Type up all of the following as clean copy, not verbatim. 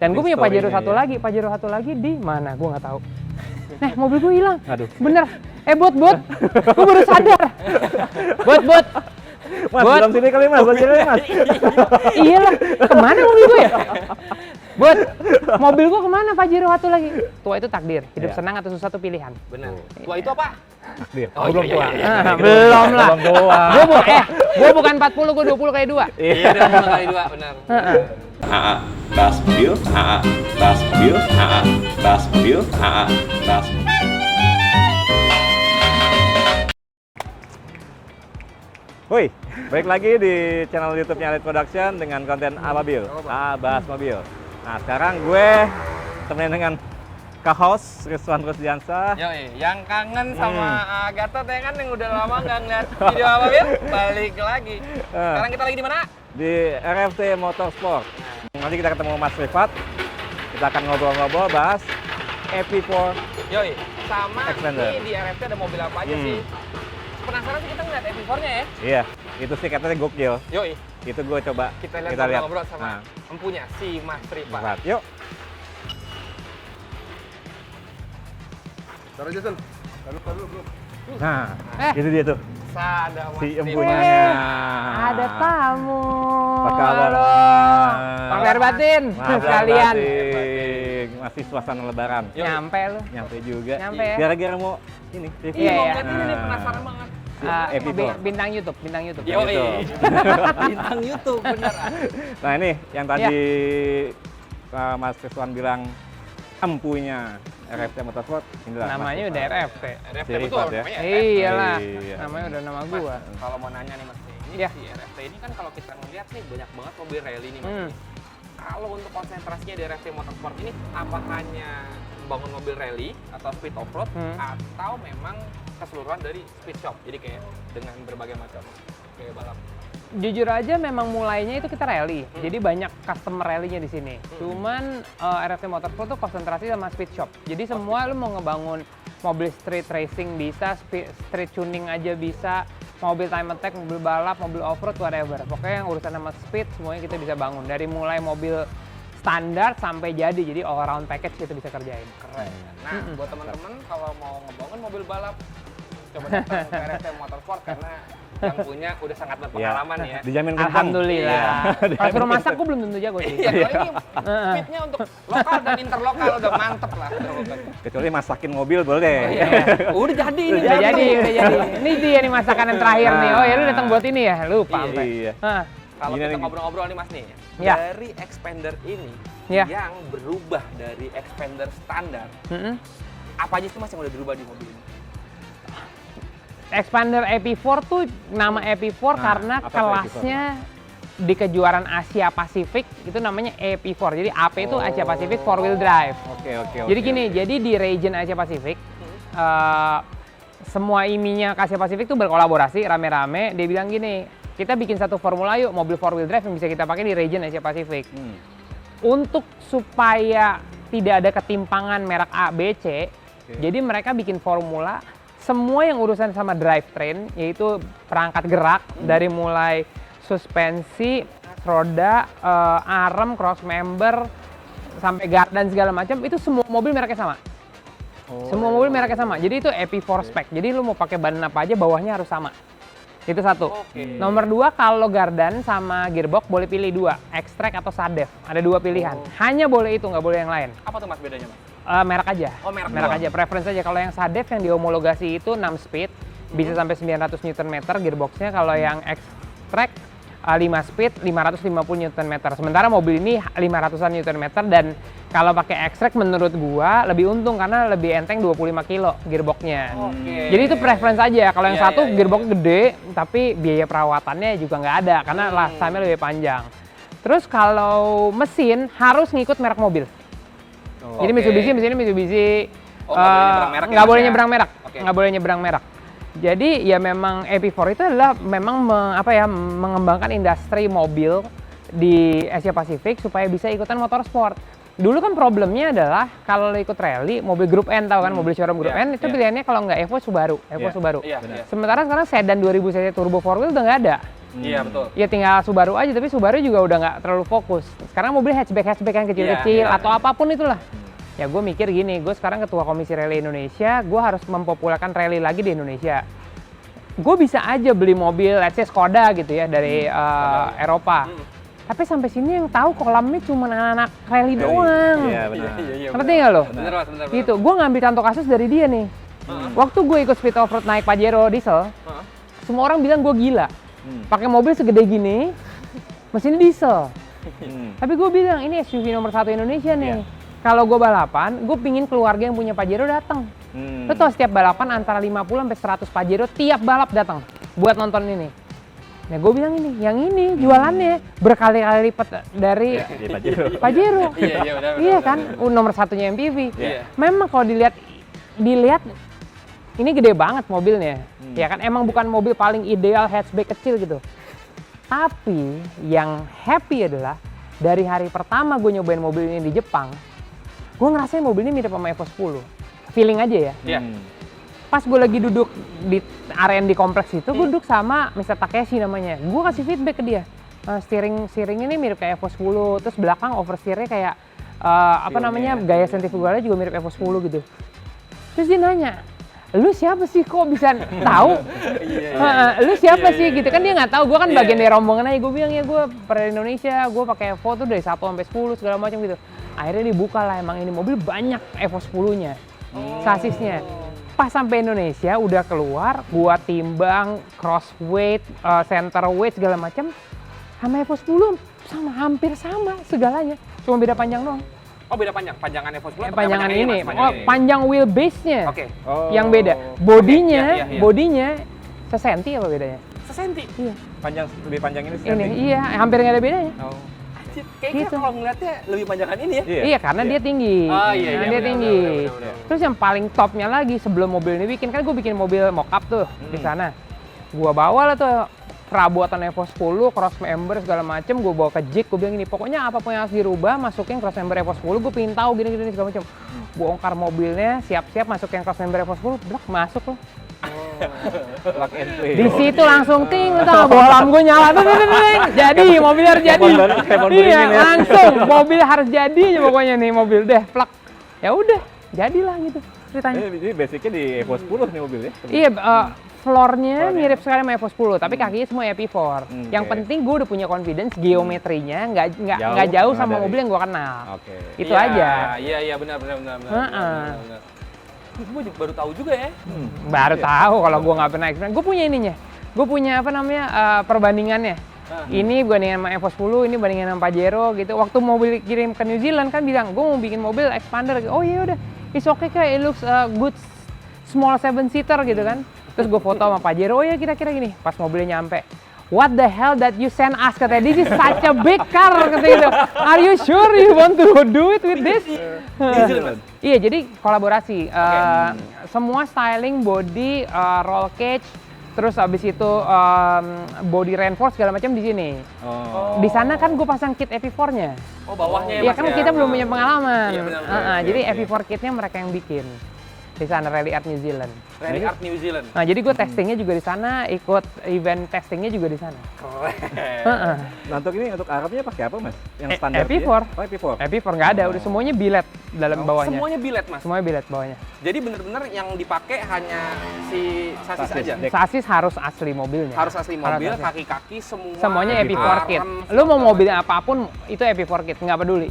Dan gue punya Pajero satu lagi di mana? Gue nggak tahu. Nah, mobil gue hilang. Aduh. Bener. Bot, gue baru sadar. Bot. Mas, dalam sini kali Mas, Pajeronya Mas. Iya lah, kemana mobil gue ya? Bot, mobil gue kemana Pajero satu lagi? Tua itu takdir, hidup senang atau susah itu pilihan. Benar. Tua itu apa? Takdir. Oh, belum iya, tua. iya, iya. Belum lah. Belum tua. Gue bukan 40, gue 20 kali 2. Iya, udah 2 kali 2, benar. Das mobil, das mobil, das mobil, das. Woi, balik lagi di channel YouTube-nya Elite Production dengan konten Ababil, bahas mobil. Nah, sekarang gue temenin dengan Kak-host Rizwan Rusdiansyah. Yoi, yang kangen sama Gatot ya kan, yang udah lama nggak ngeliat video Ababil, balik lagi. Sekarang kita lagi di mana? Di RFT Motorsport. Nanti kita ketemu Mas Rifat. Kita akan ngobrol-ngobrol bahas EP4. Yoi, sama Xpander. ini di RFT ada mobil apa aja sih? Penasaran sih kita ngeliat EP4-nya ya? Iya, itu sih katanya gokil. Yoi, Itu gue coba kita lihat ngobrol-ngobrol sama empunya si Mas Rifat. Rifat. Yuk. Taruh Jason. Taruh bro. Nah, itu dia tuh. Ada Mas Si Rifat. empunyanya. Ada tamu. Apa kabar? Halo. Bang Herbatin, sekalian. Masih suasana lebaran. Yoi. Nyampe lu. Nyampe juga. Nyampe ya. Gara-gara mau ini review. Iya, mau Iya. ngeliat ini nih, penasaran banget. EP4. Bintang YouTube. Yoi, Gitu. bintang YouTube, beneran. Nah ini yang tadi Mas Rizwan bilang empunya RFT Motorsport. Inilah Namanya Mas udah Rizwan. RFT. RFT Si betul Rifat ya? namanya. Iyalah, Iya. namanya udah nama Mas, gua. kalau mau nanya nih Mas, ini Iya. si RFT ini kan kalau kita ngeliat nih banyak banget mobil rally nih Mas. Hmm. Kalau untuk konsentrasinya di RFT Motorsport ini, apa hanya bangun mobil rally atau speed off-road, atau memang keseluruhan dari speed shop? Jadi kayak dengan berbagai macam kayak balap. Jujur aja memang mulainya itu kita rally. Jadi banyak customer rally-nya di sini. Cuman RFT Motorsport tuh konsentrasi sama speed shop. Jadi semua lu mau ngebangun mobil street racing bisa, street tuning aja bisa, mobil time attack, mobil balap, mobil off-road, whatever. Pokoknya yang urusan sama speed semuanya kita bisa bangun. Dari mulai mobil standar sampai jadi all around package kita bisa kerjain. Keren. Nah, buat teman-teman kalau mau ngebangun mobil balap, coba datang ke RFT Motorsport karena yang punya udah sangat berpengalaman ya. Dijamin kencang. Alhamdulillah. Kalau suruh masak gue belum tentu jago sih. Iya, kalau ini speednya untuk lokal dan interlokal udah mantep lah. Kecuali masakin mobil boleh. Iya. Udah jadi ini. Udah jadi. Ini dia nih masakan yang terakhir nih. Oh ya lu datang buat ini ya? Lupa sampai. Iya. Hah. Kalau Gini kita nih. ngobrol-ngobrol nih Mas nih, Ya. dari Xpander ini Ya. yang berubah dari Xpander standar, apa aja sih Mas yang udah berubah di mobil ini? Expander EP4 tuh nama EP4 karena apa tuh kelasnya di kejuaraan Asia Pasifik itu namanya EP4. Jadi AP itu Asia Pasifik 4-wheel drive. Oke. Jadi gini, jadi di region Asia Pasifik semua IMI-nya ke Asia Pasifik tuh berkolaborasi rame-rame. Dia bilang gini, kita bikin satu formula yuk, mobil 4-wheel drive yang bisa kita pakai di region Asia Pasifik. Untuk supaya tidak ada ketimpangan merek A, B, C, jadi mereka bikin formula semua yang urusan sama drivetrain, yaitu perangkat gerak dari mulai suspensi, roda, arm, cross member, sampai gardan segala macam, itu semua mobil mereknya sama. Semua mobil mereknya sama. Jadi itu EP4 spec. Jadi lu mau pakai ban apa aja bawahnya harus sama. Itu satu. Nomor 2, kalau gardan sama gearbox boleh pilih 2, X-Track atau Sadef. Ada 2 pilihan. Hanya boleh itu, nggak boleh yang lain. Apa tuh Mas bedanya Mas? Merek aja. Oh, merek merek doang. aja, preference aja. Kalau yang Sadef yang dihomologasi itu 6 speed, bisa sampai 900 Nm gearboxnya. Kalau yang X-Track 5 speed, 550 Nm. Sementara mobil ini 500-an Nm dan kalau pakai X-Track menurut gua lebih untung karena lebih enteng 25 kilo gearboxnya. Jadi itu preference aja. Kalau yang satu gearbox gede, tapi biaya perawatannya juga nggak ada karena lifetime-nya lebih panjang. Terus kalau mesin harus ngikut merek mobil. Jadi Mitsubishi, mesinnya Mitsubishi. Nggak boleh nyebrang merek. Nggak boleh nyebrang merek. Jadi ya memang EP4 itu adalah memang mengembangkan industri mobil di Asia Pasifik supaya bisa ikutan motorsport. Dulu kan problemnya adalah kalau lo ikut rally, mobil Grup N tahu kan, mobil showroom Grup N itu pilihannya kalau nggak Evo Subaru, Subaru. Sementara sekarang sedan 2000 cc turbo 4 wheel udah nggak ada. Iya, betul. Ya tinggal Subaru aja, tapi Subaru juga udah nggak terlalu fokus. Sekarang mobil hatchback yang kecil-kecil Iya, atau apapun itulah. Ya gue mikir gini, gue sekarang ketua komisi rally Indonesia, gue harus mempopulerkan rally lagi di Indonesia. Gue bisa aja beli mobil, let's say Skoda gitu ya, dari Eropa. Tapi sampai sini yang tahu kolamnya cuma anak-anak rally doang. Iya, benar. Ngerti nggak lo? Bener, Mas, bener. Gitu, gue ngambil contoh kasus dari dia nih. Waktu gue ikut speed off-road naik Pajero diesel, semua orang bilang gue gila. Pakai mobil segede gini, mesin diesel. Tapi gue bilang, ini SUV nomor 1 Indonesia nih. Kalau gue balapan, gue pingin keluarga yang punya Pajero datang. Lo tau setiap balapan antara 50 sampai 100 Pajero tiap balap datang buat nonton ini. Nah gue bilang ini, yang ini jualannya berkali-kali lipat dari Di Pajero. Pajero. Iya, benar. Iya kan, nomor satunya MPV. Iya. Memang kalau dilihat ini gede banget mobilnya. Ya kan, emang bukan mobil paling ideal hatchback kecil gitu. Tapi yang happy adalah dari hari pertama gue nyobain mobil ini di Jepang, gue ngerasain mobil ini mirip sama Evo 10. Feeling aja ya. Iya. Pas gue lagi duduk di R&D kompleks itu, gue duduk sama Mr. Takeshi namanya. Gue kasih feedback ke dia. Steering ini mirip kayak Evo 10, terus belakang oversteernya kayak gaya sentrifugalnya juga mirip Evo 10 gitu. Terus dia nanya, lu siapa sih kok bisa tahu? Lu siapa sih gitu kan, dia nggak tahu. Gue kan bagian dari rombongan aja. Gue bilang ya gue per Indonesia, gue pakai Evo tuh dari 1 sampai 10 segala macam gitu. Akhirnya dibuka lah, emang ini mobil banyak Evo 10-nya, sasisnya. Pas sampai Indonesia udah keluar, gua timbang cross weight, center weight segala macam, sama Evo 10 sama, hampir sama segalanya, cuma beda panjang doang. Oh, beda panjang, panjangan Evo 10 atau Panjangan ini, Mas? Panjangan ini. panjang wheelbase-nya Oke. yang beda. Bodinya, Iya. bodinya sesenti apa bedanya? Sesenti. Iya. Lebih panjang ini Ini, senti. iya, hampir nggak ada bedanya. Kayaknya Gitu. kalau ngeliatnya lebih panjangan ini ya. Iya, karena dia tinggi. Oh, iya, Nah, dia benar, tinggi. benar. Terus yang paling topnya lagi, sebelum mobil ini bikin, kan gue bikin mobil mock-up tuh di sana. Gua bawa lah tuh perabotan Evo 10, cross member segala macem, gue bawa ke JIK, gue bilang gini, pokoknya apapun yang harus dirubah, masukin cross member Evo 10, gue pengen tahu gini-gini segala macem. Bongkar mobilnya, siap-siap masukin cross member Evo 10, blok masuk loh. Plug and play. Di situ langsung ting, tau bolam gue nyala, jadi mobil harus jadi. Telepon Iya, beringin ya. langsung mobil harus jadi aja pokoknya nih mobil deh, plak. Ya udah, jadilah gitu ceritanya. Ini basicnya di Evo 10 nih mobilnya. Iya, floornya mirip sekali sama Evo 10, tapi kakinya semua EP4. Yang oke. penting gue udah punya confidence, geometrinya nggak Jauh jauh sama dari- mobil yang gue kenal. Oke. Itu aja. Iya, benar. Gue baru tahu juga ya. Baru tahu kalau gue nggak pernah experience. Gue punya ininya. Gue punya perbandingannya. Ini bandingan sama Evo 10, ini bandingan sama Pajero gitu. Waktu mobil kirim ke New Zealand kan bilang, gue mau bikin mobil expander. Oh iya udah, it's okay kayak it looks good small 7-seater gitu kan. Terus gue foto sama Pajero, oh ya kira-kira gini. Pas mobilnya nyampe, what the hell that you send us, katanya, this is such a big car, katanya gitu. Are you sure you want to do it with this? Iya, jadi kolaborasi. Semua styling, body, roll cage, terus abis itu body reinforce segala macam di sini. Oh. Di sana kan gue pasang kit EP4-nya. Oh, bawahnya Iya kan kita belum punya pengalaman. Iya, benar. Jadi EP4 kitnya mereka yang bikin di sana, Rally Art New Zealand. Rally Art New Zealand. Nah, jadi gue testingnya juga di sana, ikut event testingnya juga di sana. Keren. Nah, untuk Arabnya pakai apa, Mas? Yang standar EP4. dia? Oh, EP4. EP4 nggak ada, udah semuanya billet dalam bawahnya. Semuanya billet, Mas. Semuanya billet bawahnya. Jadi bener-bener yang dipakai hanya si sasis Sasis, aja. dek. Sasis harus asli mobilnya. Harus asli mobil, asli. kaki-kaki semua. Semuanya EP4 kit. arem, Lu mau segala mobil apapun itu EP4 kit, nggak peduli.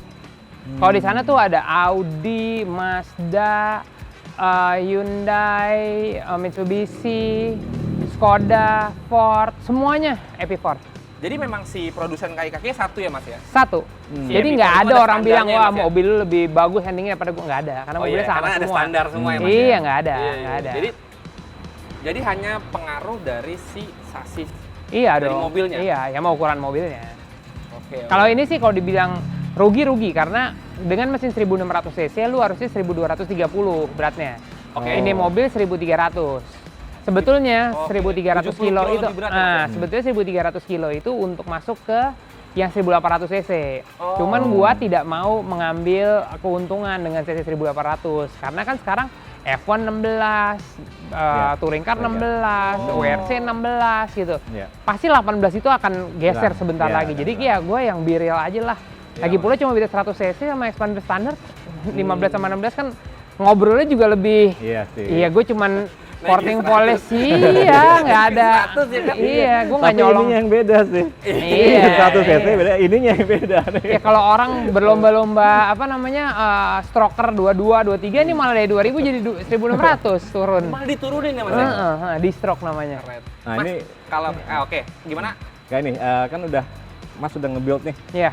Kalau di sana tuh ada Audi, Mazda, Hyundai, Mitsubishi, Skoda, Ford, semuanya EP4. Jadi memang si produsen kaki-kakinya satu ya, Mas ya? Satu. Si Jadi EP4 nggak itu ada ada orang bilang, standarnya, wah Mas, ya? mobil lu lebih bagus handlingnya daripada gua, nggak ada. Karena mobilnya sama karena ada semua. standar semua ya, Mas. Iya, ya? nggak ada, Iya, nggak ada. Jadi hanya pengaruh dari si sasis. Iya dari dong. mobilnya? Iya, ya mau ukuran mobilnya. Oke. Kalau ini sih kalau dibilang rugi karena dengan mesin 1600 cc lu harusnya 1230 beratnya. Oke. Ini mobil 1300. Sebetulnya Oke. 1300 70 kilo kilo itu, lebih berat ya, Mas, ya? sebetulnya 1300 kilo itu untuk masuk ke yang 1800 cc. Oh. Cuman gua tidak mau mengambil keuntungan dengan cc 1800 karena kan sekarang F1 16, Touring Car 16, WRC 16 gitu. Iya. Pasti 18 itu akan geser Hilang. sebentar Iya, lagi. Jadi benar. ya gue yang biril aja lah. Lagi pula cuma beda 100 cc sama expander standar. 15 sama 16 kan ngobrolnya juga lebih. Iya sih. Iya, gue cuman porting poles sih, iya, nggak ada. 100 ya kan? Iya, gue nggak Tapi nyolong. ininya yang beda sih. Iya. 1 cc beda, ininya yang beda. Ya kalau orang berlomba-lomba apa namanya stroker 22, 23 ini malah dari 2000 jadi 1600 turun. Malah diturunin ya Mas ya? Di stroke namanya. Keren. Nah, Mas, ini kalau oke, gimana? kayak ini kan udah Mas udah nge-build nih. Iya.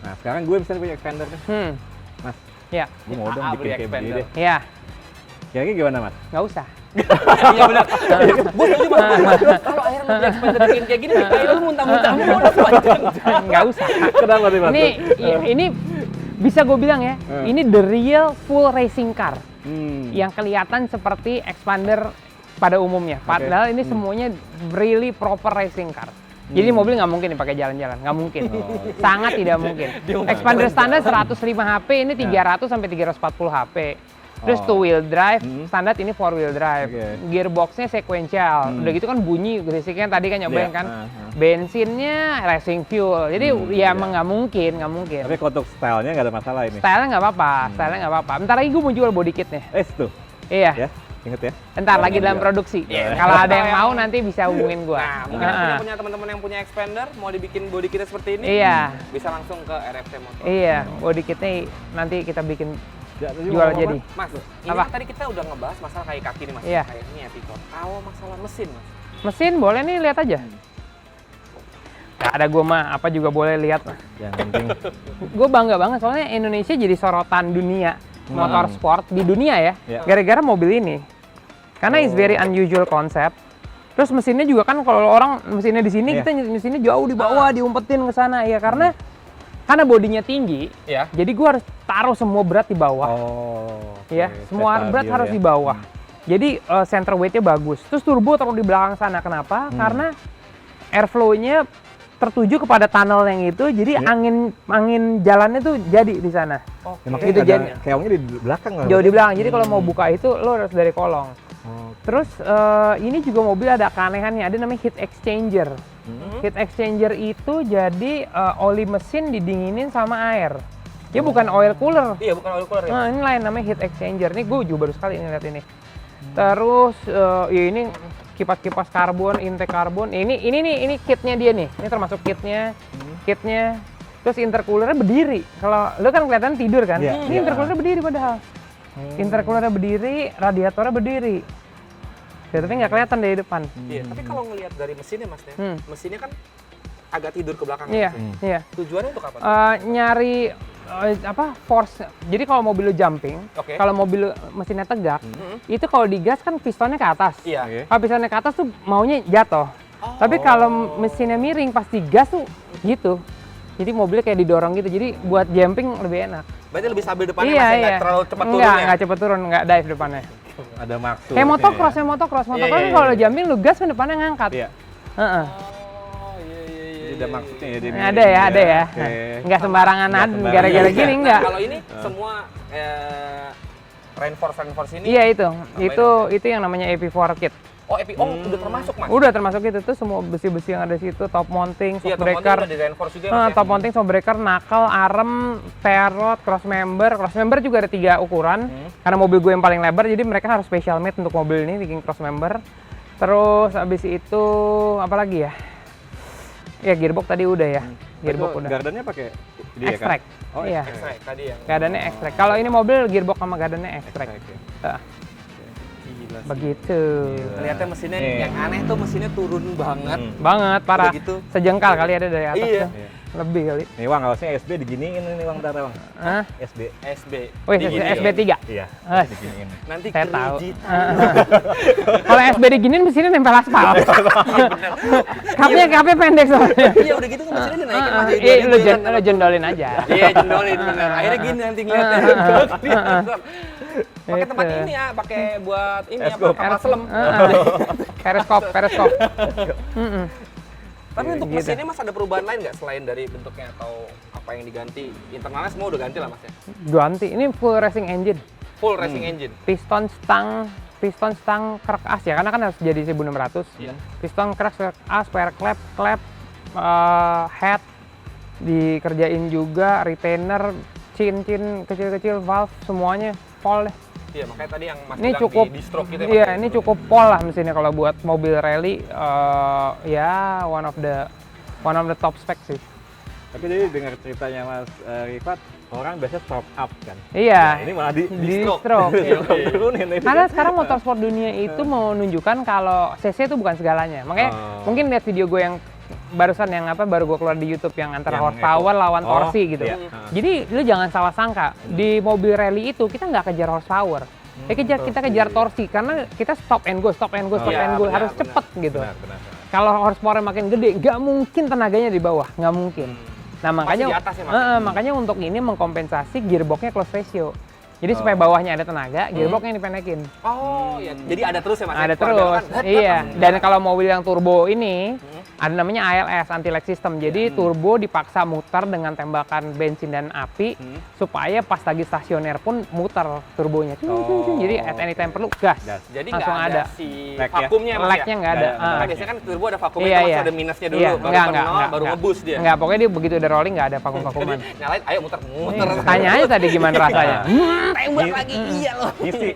Nah, sekarang gue bisa punya expander nih. Mas, Iya. gue mau dong AA bikin beli kayak begini expander. deh. Iya. Kira-kira gimana, Mas? Nggak usah. Iya benar. Gue setuju Mas. Kalau akhirnya mau expander bikin kayak gini, kayak lu muntah-muntah modal panjang. Nggak usah. Kenapa nih, Mas? Ini bisa gue bilang ya, ini the real full racing car yang kelihatan seperti expander pada umumnya. Padahal ini semuanya really proper racing car. Jadi mobil nggak mungkin dipakai jalan-jalan, nggak mungkin. Sangat tidak mungkin. Expander standar 105 HP, ini 300 sampai 340 HP. Terus two wheel drive, standar ini four wheel drive. Gearboxnya sequential. Udah gitu kan bunyi gerisiknya tadi kan nyobain Iya, kan. Bensinnya racing fuel. Jadi ya emang nggak mungkin. Tapi kalau untuk stylenya nggak ada masalah ini. Stylenya nggak apa-apa. Bentar lagi gue mau jual body kitnya. Tuh. Iya. Ya, inget ya. Bentar lagi dalam produksi. Kalau ada yang mau nanti bisa hubungin gue. Nah, mungkin punya teman-teman yang punya expander mau dibikin body kita seperti ini, Iya. bisa langsung ke RFC Motor. Iya, body kitnya nanti kita bikin Tadi jual mau jadi. Mas, ini Apa? kan tadi kita udah ngebahas masalah kayak kaki nih Mas. Iya. Kayak ini Epicor. Kalau masalah mesin Mas. Mesin boleh nih, lihat aja. Gak ada gue mah, apa juga boleh lihat. Yang penting Gue bangga banget soalnya Indonesia jadi sorotan dunia motorsport di dunia ya, Iya. gara-gara mobil ini. Karena it's very unusual concept. Terus mesinnya juga kan kalau orang mesinnya di sini, Iya. kita mesinnya jauh di bawah, diumpetin ke sana ya karena bodinya tinggi. Iya. Jadi gue harus taruh semua berat di bawah. Ya, semua berat harus di bawah. Jadi center weight-nya bagus. Terus turbo taruh di belakang sana. Kenapa? Karena airflow-nya tertuju kepada tunnel yang itu. Jadi angin jalannya tuh jadi di sana. Ya, makanya Gitu ada jadi. keongnya di belakang lah. Jauh di belakang. Jadi kalau mau buka itu lo harus dari kolong. Terus ini juga mobil ada keanehannya. Ada namanya heat exchanger. Heat exchanger itu jadi oli mesin didinginin sama air. Dia bukan oil cooler. Iya, bukan oil cooler ya. Nah, ini lain namanya heat exchanger. Ini gue juga baru sekali lihat ini. Terus ya ini kipas-kipas karbon, intake karbon. Ini kitnya dia nih. Ini termasuk kitnya. Terus intercoolernya berdiri. Kalau lu kan kelihatan tidur kan? Iya, Ini iya. intercoolernya berdiri padahal. Intercoolernya berdiri, radiatornya berdiri. Ya, tapi nggak kelihatan dari depan. Iya, tapi kalau ngelihat dari mesinnya Mas ya, mesinnya kan agak tidur ke belakang. Iya, Mas, ya. iya. Tujuannya untuk apa? Nyari force. Jadi kalau mobil lu jumping, Oke. kalau mobil lu mesinnya tegak, itu kalau digas kan pistonnya ke atas. Iya. Kalau pistonnya ke atas tuh maunya jatuh. Tapi kalau mesinnya miring pas digas tuh gitu. Jadi mobilnya kayak didorong gitu. Jadi buat jumping lebih enak. Berarti lebih stabil depannya Iya, Mas, ya? iya. Nggak terlalu cepat turun ya? Nggak cepet turun, nggak dive depannya. Ada maksud. Kayak motocross. Motocross Iya, kan iya, kalau iya. lo jumping lu gas kan depannya ngangkat. Iya. Heeh. Oh, iya. Jadi ada maksudnya ya dia. Ada ya, ada ya. Oke. Nggak sembarangan Nggak ada, sembarangan. gara-gara Iya. gini Nah, nggak. kalau ini semua reinforce ini. Iya itu yang namanya AP4 kit. Oh, udah termasuk Mas. Udah termasuk itu tuh semua besi-besi yang ada di situ, top mounting, Iya, shock top mounting breaker, udah di reinforce juga ya, Mas, ya? top mounting, shock breaker, knuckle, arm, perrot, cross member juga ada 3 ukuran. Karena mobil gue yang paling lebar, jadi mereka harus special made untuk mobil ini bikin cross member. Terus abis itu apa lagi ya? Ya gearbox tadi udah ya, gearbox udah. Gardannya pakai dia kan? Extract. Oh, Iya. Extract tadi yang Gardannya extract. Kalau ini mobil gearbox sama gardannya extract. Extract, ya. Nah, begitu. ternyata mesinnya Nih. yang aneh tuh mesinnya turun banget. Banget parah. Udah gitu. Sejengkal kali ada dari atas Iya. tuh. Lebih kali. Nih Wang, harusnya SB diginiin ini Wang, ntar Wang. Hah? SB. SB. Wih, Diginiin. SB3. Iya, Ah. diginiin. Nanti Saya tahu. kerujit. Kalau SBD giniin mesinnya nempel aspal. Kapnya pendek soalnya. Iya, udah gitu kan mesinnya dinaikin Mas, jadi 2000 Lu jendolin aja. Iya, jendolin bener. Akhirnya gini nanti ngeliatnya. Pakai tempat Itu. ini ya, pakai buat ini apa? Eskop. Kapal selam. Periskop. Tapi untuk Gitu. mesinnya Mas ada perubahan lain nggak selain dari bentuknya atau apa yang diganti? Internalnya semua udah ganti lah Mas ya. Ganti. Ini full racing engine. full racing engine. Piston stang kerak as ya, karena kan harus jadi 1600. Iya. Piston kerak as, spare clap, head dikerjain juga, retainer, chin kecil-kecil, valve semuanya pol deh. Iya, makanya tadi yang Mas Ini bilang cukup, di stroke gitu ya. iya Mas, ini ya? cukup pol lah mesinnya kalau buat mobil rally, ya one of the top spec sih. Tapi jadi dengar ceritanya Mas Rifat, orang biasanya stroke up kan. Iya. Nah, ini malah di stroke. turunin ini. Karena sekarang motorsport dunia itu mau menunjukkan kalau CC itu bukan segalanya. Makanya mungkin lihat video gue yang barusan yang baru gue keluar di YouTube yang antara Yang horsepower lawan torsi gitu. iya. Jadi lu jangan salah sangka di mobil rally itu kita nggak kejar horsepower. Kita kejar torsi karena kita stop and go Iya, harus benar. cepet gitu. Benar. Kalau horsepower makin gede, nggak mungkin tenaganya di bawah, nggak mungkin. Nah makanya, di atas ya, Mas? makanya untuk ini mengkompensasi gearboxnya close ratio. Jadi supaya bawahnya ada tenaga, gearboxnya dipendekin. Oh, iya. Jadi ada terus ya Mas? Ada Kalau terus, belok kan, iya. Dan kalau mobil yang turbo ini, ada namanya ALS, anti-lag system. Jadi turbo dipaksa muter dengan tembakan bensin dan api, supaya pas lagi stasioner pun muter turbonya. Jadi at any time perlu gas. Jadi Langsung nggak ada ada. si Lag ya? vakumnya Mas, Lag-nya nggak ada. Karena biasanya kan turbo ada vakumnya, Iya, itu masih iya. ada minusnya dulu, Iya, baru enggak, ke nol, enggak, baru enggak. ngebus dia. Enggak, pokoknya dia begitu udah rolling nggak ada vakum-vakuman. Nyalain, ayo muter. Tanya aja tadi gimana rasanya. Tembak lagi, iya loh. Ngisi.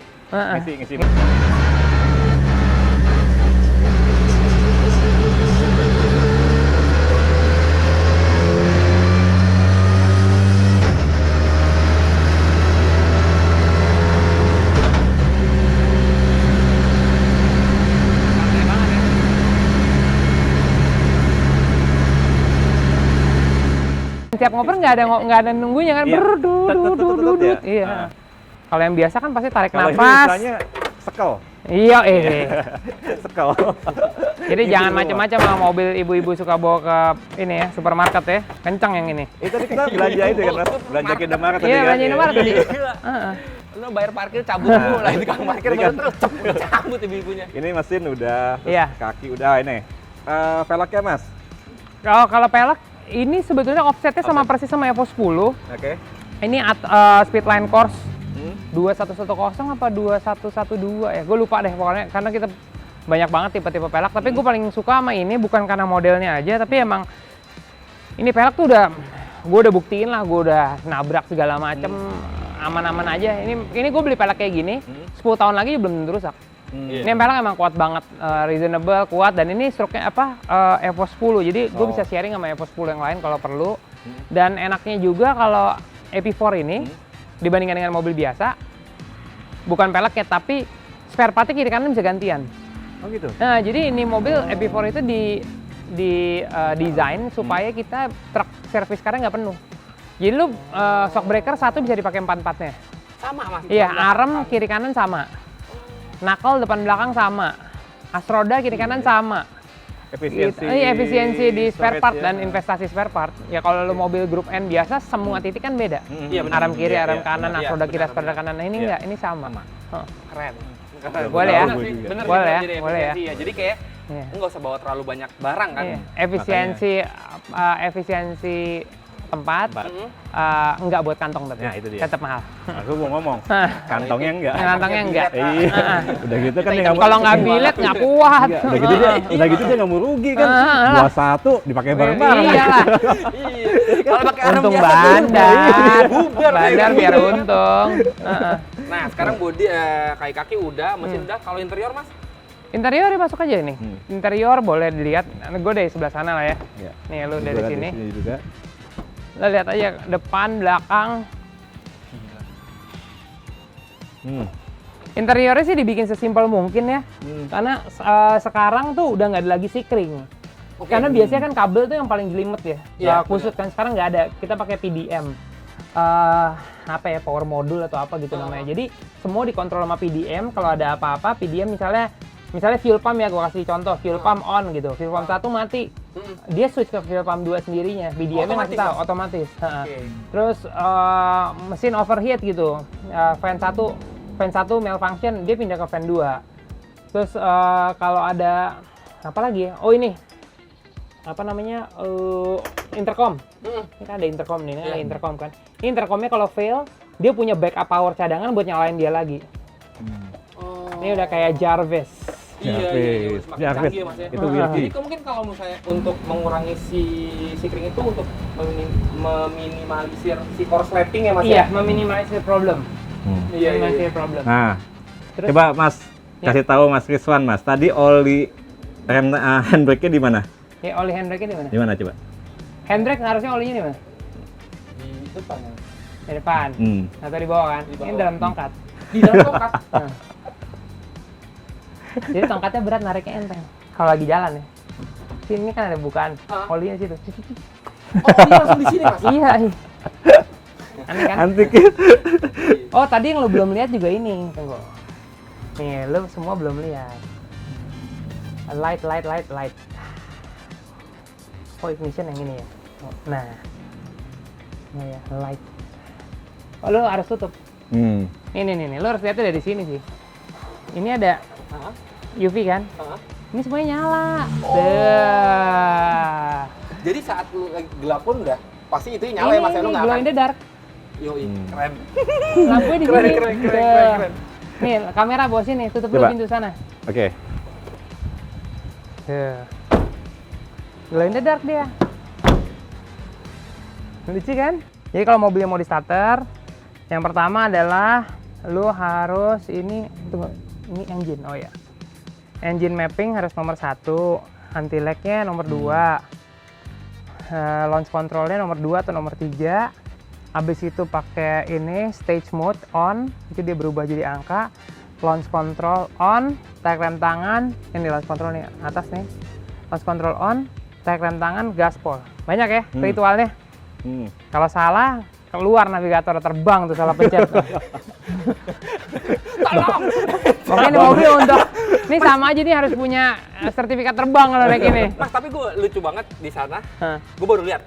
Tiap ngoper nggak ada nunggunya kan, Iya. berdudut. ya? Iya. Kalau yang biasa kan pasti tarik Kalau ini nafas. istilahnya sekel. Iya, Sekel. Jadi jangan macam-macam sama mobil ibu-ibu suka bawa ke ini ya, supermarket ya. Kencang yang ini. Tadi kita belanja itu kan, Mas? Belanja ke Indomaret tadi Iya, kan? belanja Indomaret tadi. Lu bayar parkir cabut dulu lah, di tukang parkir Ini baru kan- terus cabut ibu-ibunya. Ini mesin udah, terus Iya. kaki udah ini. Velgnya Mas? Kalau pelek ini sebetulnya offsetnya sama persis sama Evo 10. Oke. Ini Speedline Course 2110 apa 2112 ya, gue lupa deh pokoknya, karena kita banyak banget tipe-tipe pelek, tapi gue paling suka sama ini bukan karena modelnya aja, tapi emang ini pelek tuh gue udah buktiin lah, gue udah nabrak segala macem, aman-aman aja. Ini gue beli pelek kayak gini, 10 tahun lagi belum tentu rusak. Ini pelek emang kuat banget, reasonable, kuat, dan ini stroke-nya Evo 10, jadi gue bisa sharing sama Evo 10 yang lain kalau perlu. Dan enaknya juga kalau EP4 ini dibandingkan dengan mobil biasa, bukan pelek ya, tapi spare part-nya kiri kanan bisa gantian. Oh gitu? Nah, jadi ini mobil EP4 itu desain supaya kita truk servis karnya nggak penuh. Jadi lu shock breaker satu bisa dipakai 4-4-nya. Sama Mas. Iya, arem kiri kanan sama. Knuckle depan belakang sama. As roda kiri kanan sama. Efisiensi. Efisiensi di spare storage part ya. dan investasi spare part. Ya kalau lu mobil grup N biasa semua titik kan beda. Iya, benar. Arem kiri, Iya, arem iya, kanan, benar. as Iya, roda kiri, benar, as roda benar. kanan. Nah, ini Iya. enggak, ini sama. Oh. Keren. Boleh ya? Tahu gue juga. Bener, Boleh ya? jadi Boleh ya? efisiensi ya. Jadi kayak Iya. nggak usah bawa terlalu banyak barang kan. Iya. Efisiensi tempat, Mm-mm. enggak buat kantong tapi Nah, itu dia. tetap mahal. Aku mau ngomong, kantongnya enggak. Kantongnya enggak. Iya. Udah gitu kan dia nggak mau. Kalau nggak bilet nggak kuat. Iya, udah gitu dia nggak mau rugi kan. Lah. Buat satu dipakai bareng-bareng. Iya lah. Iya. Kalau pakai arem Untung biasa bandar. bubar. Bandar biar untung. Nah, sekarang bodi kaki udah, mesin udah. Kalau interior Mas? Interior masuk aja nih. Interior boleh dilihat. Gue dari sebelah sana lah ya. Iya. Nih lu dari Juga sini. di sini juga. Lo lihat aja depan, belakang. Interiornya sih dibikin sesimpel mungkin ya. Karena sekarang tuh udah nggak ada lagi sikring. Karena biasanya kan kabel tuh yang paling jelimet ya. Iya, Kusut kan, sekarang nggak ada. Kita pakai PDM. Apa ya, power module atau apa gitu namanya. Jadi semua dikontrol sama PDM. Kalau ada apa-apa, PDM misalnya fuel pump ya, gue kasih contoh, fuel pump on gitu. Fuel pump 1 mati. Dia switch ke fuel pump 2 sendirinya. PDM-nya ngasih Otomatis, tahu, Mas? otomatis. Oke. Terus mesin overheat gitu. Fan 1 malfunction, dia pindah ke fan 2. Terus kalau ada apa lagi ya? Oh ini. Apa namanya? Intercom. Ini kan ada intercom nih, ini ada intercom kan. Ini intercomnya kalau fail, dia punya backup power cadangan buat nyalain dia lagi. Oh. Ini udah kayak Jarvis. Iya, semakin Jarvis. canggih ya Mas ya. Itu Wilkie. Jadi mungkin kalau misalnya untuk mengurangi si kring itu untuk meminimalisir si korsleting ya Mas Iya, ya? meminimalisir problem. Iya. Meminimalisir problem. Nah, Terus? coba Mas kasih tahu Mas Rizwan, Mas. Tadi oli rem handbrake-nya di mana? Ya, oli handbrake-nya di mana? Di mana coba? Handbrake harusnya olinya di mana? Di depan ya. Di depan. Atau di bawah kan? Di bawah. Ini dalam tongkat. Di dalam tongkat. Nah. Jadi tongkatnya berat, nariknya enteng. Kalau lagi jalan ya. Sini kan ada bukaan. Olinya situ. Oh, dia langsung di sini Mas. Iya. Aneh kan? Antik. Oh, tadi yang lo belum lihat juga ini. Tunggu. Nih, lo semua belum lihat. Light. Oh, ignition yang ini ya. Nah. Nah ya, light. Oh, lo harus tutup. Ini. Lo harus lihatnya dari sini sih. Ini ada UV kan? Ini semuanya nyala. Jadi saat lu lagi gelap pun udah pasti itu nyala ya Mas ya, lu Ini nggak glow akan. in the dark. Yoi, keren. Lampunya di Keren, sini. keren. Nih, kamera bawa sini, tutup dulu Coba. pintu sana. Oke. Glow in the dark dia. Lucu kan? Jadi kalau mobilnya mau di starter, yang pertama adalah lu harus ini, tunggu, ini engine, oh ya. Engine mapping harus nomor 1, anti lag-nya nomor 2, launch control-nya nomor 2 atau nomor 3. Habis itu pakai ini stage mode on, itu dia berubah jadi angka. Launch control on, tarik rem tangan, ini launch control nih atas nih. Launch control on, tarik rem tangan, gaspol. Banyak ya ritualnya. Kalau salah, keluar navigator terbang tuh, salah pencet. Tolong. Makanya ini mobil untuk, ini sama aja nih harus punya sertifikat terbang kalau naik ini. Mas, tapi gue lucu banget di sana. Hah. Gue baru lihat.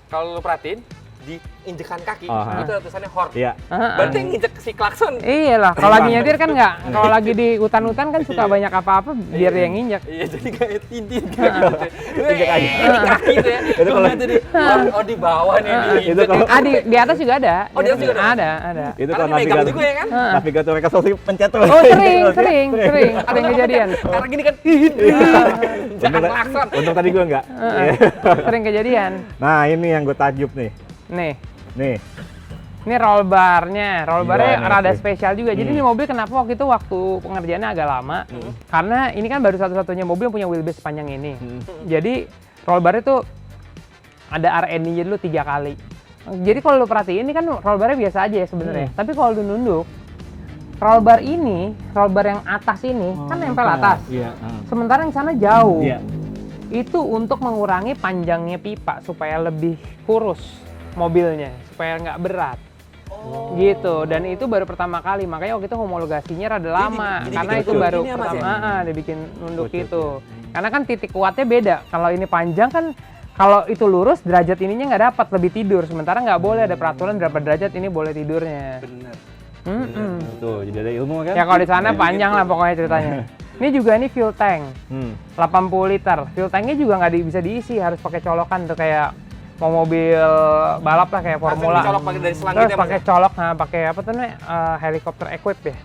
Kalau lu perhatiin di injekan kaki itu ada tulisannya horn. Iya. Berarti yang injek si klakson. Iya lah, kalau lagi nyetir kan nggak, kalau lagi di hutan-hutan kan suka banyak apa-apa biar dia yang nginjek. Iya, jadi kayak tintin kayak gitu. Injek aja. Di kaki tuh ya. Itu kalau- Itu di oh di bawah nih di Itu kalau- Di atas juga ada. Oh, di atas juga ada? Ada. Itu Karena kalau dimegang navigator. juga ya kan? Navigator mereka selalu pencet tuh. Oh sering kejadian. Karena gini kan. Jangan klakson. Untung tadi gue enggak. Sering kejadian. Nah, ini yang gue takjub nih. Nih, Nih. ini roll barnya Gila, rada nih. spesial juga. Jadi ini mobil kenapa waktu pengerjaannya agak lama? Karena ini kan baru satu-satunya mobil yang punya wheelbase sepanjang ini. Jadi roll bar itu ada RND-nya dulu 3 kali. Jadi kalau lu perhatiin ini kan roll barnya biasa aja ya sebenarnya. Tapi kalau lu nunduk, roll bar yang atas ini kan nempel atas. Iya. Sementara yang sana jauh. Iya. Itu untuk mengurangi panjangnya pipa supaya lebih kurus mobilnya, supaya nggak berat. Gitu, dan itu baru pertama kali, makanya waktu itu homologasinya rada lama jadi karena bikin itu baru ini ya, Mas, pertama dibikin nunduk itu. Karena kan titik kuatnya beda. Kalau ini panjang kan, kalau itu lurus derajat ininya nggak dapat, lebih tidur. Sementara nggak boleh, ada peraturan berapa derajat ini boleh tidurnya. Bener. Tuh, jadi ada ilmu kan? Ya kalau di sana panjang lah pokoknya ceritanya. Ini juga ini fuel tank, 80 liter. Fuel tanknya juga nggak bisa diisi, harus pakai colokan tuh kayak mau mobil balap lah kayak formula. Langsung dicolok pakai dari selang Terus gitu ya, Mas, pakai colok, nah pakai apa tuh namanya, helikopter equip ya.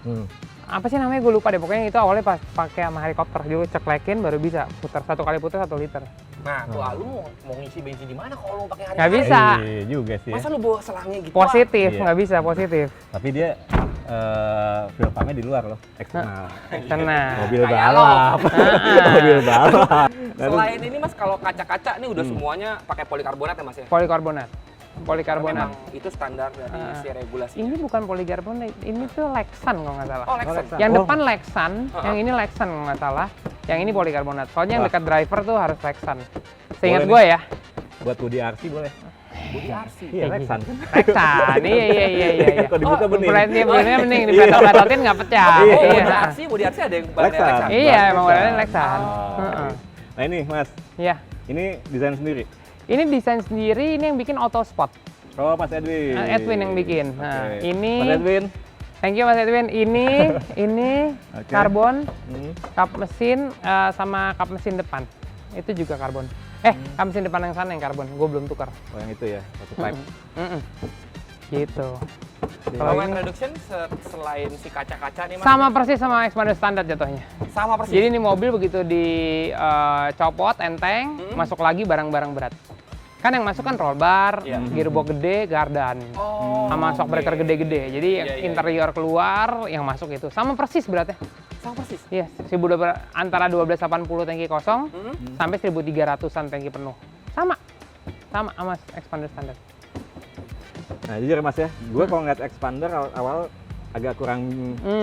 Apa sih namanya gue lupa deh, pokoknya itu awalnya pas pakai sama helikopter juga, ceklekin baru bisa putar, 1 kali putar 1 liter. Nah, tuh lu mau ngisi bensin di mana kalau lu pakai hari? Nggak bisa. Iya juga sih. Masa lu bawa selangnya gitu? Positif, Iya. nggak bisa positif. Tapi dia fuel pumpnya di luar loh, eksternal. Tenang. Mobil Kayak balap. Mobil balap. Selain ini Mas, kalau kaca-kaca nih udah semuanya pakai polikarbonat ya Mas ya? Polikarbonat. Memang itu standar dari si regulasi. Ini bukan polikarbonat, ini tuh Lexan kalau nggak salah. Oh, Lexan. Yang depan Lexan, yang ini Lexan kalau nggak salah. Yang ini polikarbonat. Soalnya yang dekat driver tuh harus Lexan. Seingat Boleh gue ya. Buat Budi RC boleh. Budi RC. Iya, Lexan. Lexan, iya. Kalau dibuka bening. Brandnya bening, dipletot-pletotin nggak pecah. Oh, Iya. Budi RC ada yang bahannya Lexan. Lexan. Iya, emang warnanya Lexan. Heeh. Nah ini Mas, Iya. ini desain sendiri. Ini desain sendiri, ini yang bikin auto spot. Oh, Mas Edwin. Edwin yang bikin. Nah, Oke. ini Mas Edwin. thank you Mas Edwin. Ini Oke. karbon, Hmm. kap mesin sama kap mesin depan. Itu juga karbon. Kap mesin depan yang sana yang karbon. Gue belum tukar. Oh yang itu ya, satu pipe. Gitu. Kalau Weight ini reduction selain si kaca-kaca nih Mas. sama persis sama expander standar jatuhnya. Sama persis. Jadi ini mobil begitu dicopot, enteng, masuk lagi barang-barang berat. Kan yang masuk kan roll bar, Iya. gearbox gede, gardan, sama shock breaker gede-gede. Jadi Iya, iya. interior keluar, yang masuk itu sama persis beratnya. Sama persis. Iya, antara 1280 tangki kosong sampai 1300-an tangki penuh. Sama sama expander standar. Nah jujur Mas ya, gue kalau ngeliat expander awal agak kurang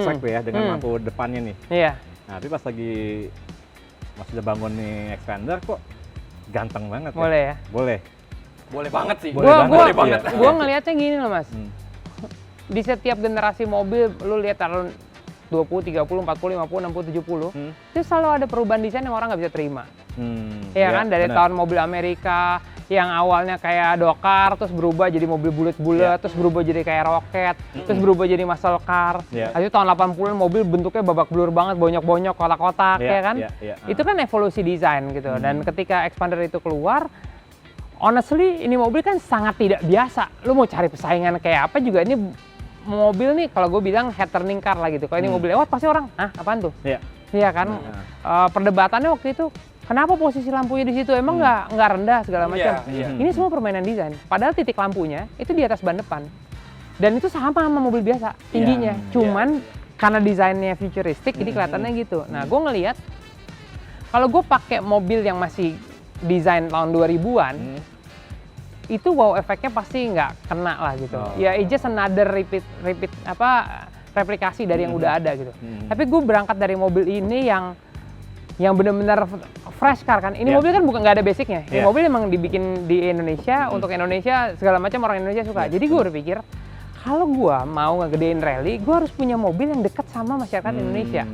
swag tuh ya dengan lampu depannya nih. Iya. Nah tapi pas lagi Mas udah bangun nih expander kok ganteng banget ya? Boleh ya. Boleh. Boleh banget sih. Boleh banget. Boleh banget. Iya. Gua ngelihatnya gini loh Mas. Hmm. Di setiap generasi mobil lu lihat tahun 20, 30, 40, 50, 60, 70 itu selalu ada perubahan desain yang orang nggak bisa terima. Iya kan, dari benar. tahun mobil Amerika yang awalnya kayak dokar, terus berubah jadi mobil bulat-bulat, terus berubah jadi kayak roket, terus berubah jadi muscle car. Iya. Habis itu tahun 80-an mobil bentuknya babak belur banget, bonyok-bonyok, kotak-kotak, Iya, ya kan? iya, iya. Itu kan evolusi desain gitu. Dan ketika expander itu keluar, honestly ini mobil kan sangat tidak biasa. Lu mau cari persaingan kayak apa juga, ini mobil nih kalau gue bilang head turning car lah gitu. Kalau ini mobil lewat pasti orang, apaan tuh? Iya. Iya kan? Perdebatannya waktu itu, kenapa posisi lampunya di situ? Emang nggak rendah segala macam? Iya, iya. Ini semua permainan desain. Padahal titik lampunya itu di atas ban depan. Dan itu sama mobil biasa tingginya. Cuman karena desainnya futuristik, jadi kelihatannya gitu. Nah, gue ngelihat kalau gue pakai mobil yang masih desain tahun 2000-an, itu wow efeknya pasti nggak kena lah gitu. Ya it's just another repeat replikasi dari yang udah ada gitu. Tapi gue berangkat dari mobil ini yang benar-benar fresh car kan. Ini mobil kan bukan nggak ada basicnya. Ini mobil emang dibikin di Indonesia untuk Indonesia, segala macam orang Indonesia suka. Jadi gue berpikir kalau gue mau ngegedein rally, gue harus punya mobil yang dekat sama masyarakat Indonesia.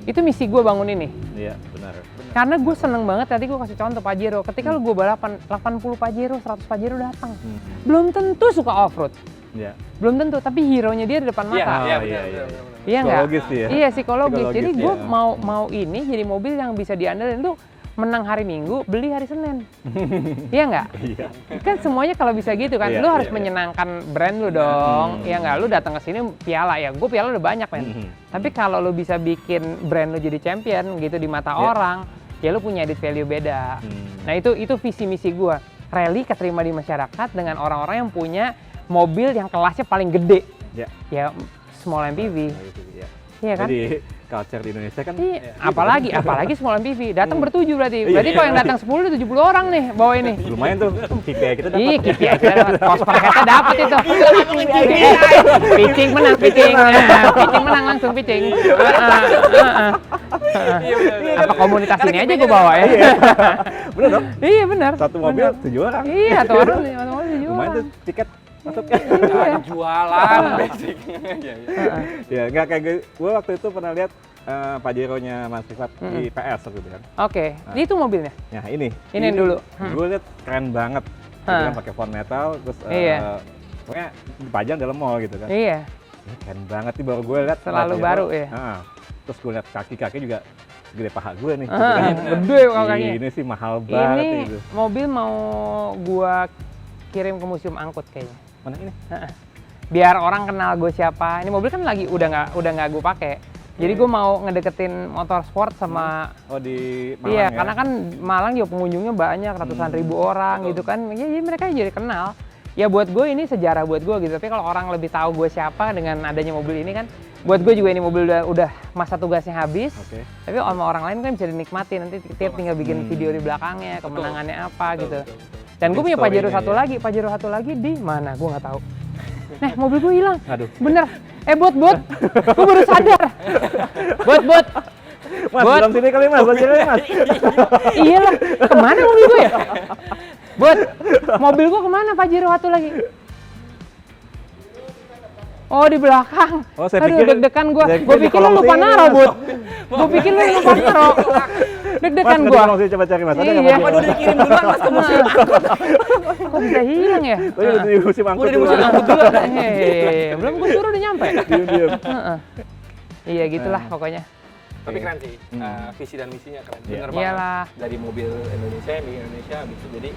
Itu misi gue bangun ini. Iya, benar. Karena gue seneng banget, tadi gue kasih contoh Pajero. Ketika lu gue balapan 80 Pajero, 100 Pajero datang. Belum tentu suka off-road. Iya. Belum tentu, tapi hero-nya dia di depan mata. Iya, iya, benar, iya. benar, benar. Iya nggak? Psikologis sih ya. Iya, psikologis. Jadi Psikologis, gue iya. mau ini jadi mobil yang bisa diandelin. Lu menang hari Minggu, beli hari Senin. Iya nggak? Iya. Kan semuanya kalau bisa gitu kan. Iya, Lu harus iya, iya. menyenangkan brand lu dong. Iya nggak? Lu datang ke sini piala ya. Gue piala udah banyak men. Tapi kalau lu bisa bikin brand lu jadi champion gitu di mata orang, ya lu punya added value beda. Nah itu visi misi gue. Rally keterima di masyarakat dengan orang-orang yang punya mobil yang kelasnya paling gede. Iya. Ya small MPV. Iya. Iya kan? Jadi culture di Indonesia kan Iya, apalagi small MPV. Datang bertujuh berarti. Berarti Iya. kalau yang datang 10, 70 orang nih bawa ini. lumayan tuh KPI kita dapat. Iya, KPI kita dapat. Cost per headnya dapat itu. Pitching menang, pitching. Pitching menang langsung pitching. Apa komunitas ini aja gue bawa ya? Bener dong. Iya benar. Satu mobil 7 orang. Iya, satu orang 7 Lumayan tuh orang. tiket masuk. Iya. Jualan basic. Iya, iya. Ya nggak kayak gue waktu itu pernah lihat Pajero-nya Mas Rifat di PS waktu itu kan. Oke, itu mobilnya. Nah ini. Ini yang dulu. Gue lihat keren banget. Gitu kan pakai font metal terus Iya. pokoknya dipajang dalam mall gitu kan. Iya. Ya, keren banget nih baru gue lihat. Selalu Pajero. baru ya. Terus gue lihat kaki-kaki juga gede paha gue nih. gitu kan. Gede kalau kakinya. Ini sih mahal banget Ini itu. mobil mau gua kirim ke museum angkut kayaknya. Mana ini? Biar orang kenal gue siapa. Ini mobil kan lagi udah nggak gue pakai. Jadi gue mau ngedeketin motor sport sama Oh di Malang iya, ya? karena kan Malang juga pengunjungnya banyak, ratusan ribu orang gitu kan. Ya, jadi mereka jadi kenal. Ya buat gue ini sejarah buat gue gitu. Tapi kalau orang lebih tahu gue siapa dengan adanya mobil ini kan, buat gue juga ini mobil udah masa tugasnya habis. Oke. Tapi sama orang lain kan bisa dinikmati, nanti tiap tinggal bikin video di belakangnya, kemenangannya apa gitu. Dan gue punya Pajero Story-nya satu ya. lagi, Pajero satu lagi di mana? Gue nggak tahu. Nah, mobil gue hilang. Aduh. Bener. Bot, gue baru sadar. Bot. Mas, Bot. dalam sini kali mas, Pajero mas. Iya lah, kemana mobil gue ya? Bot, mobil gue kemana Pajero satu lagi? Oh di belakang. Oh, saya Aduh pikir- deg-degan gue. saya Gue pikir di pikir lu kolong lupa sini, naro, Mas. Bot. Gue pikir lu lupa naro. Deg-degan Mas, gue. kalau sini coba cari mas, ada nggak Iya. mobil? Waduh, dikirim duluan Mas ke museum. Kok bisa hilang ya? Oh iya, di musim angkut Udah di museum dulu. angkut dulu. Belum gue suruh udah nyampe. Diam-diam. Heeh. Iya gitulah pokoknya. Tapi keren sih, visi dan misinya keren. Iya. Bener banget. Iyalah. Dari mobil Indonesia, yang bikin Indonesia, habis itu jadi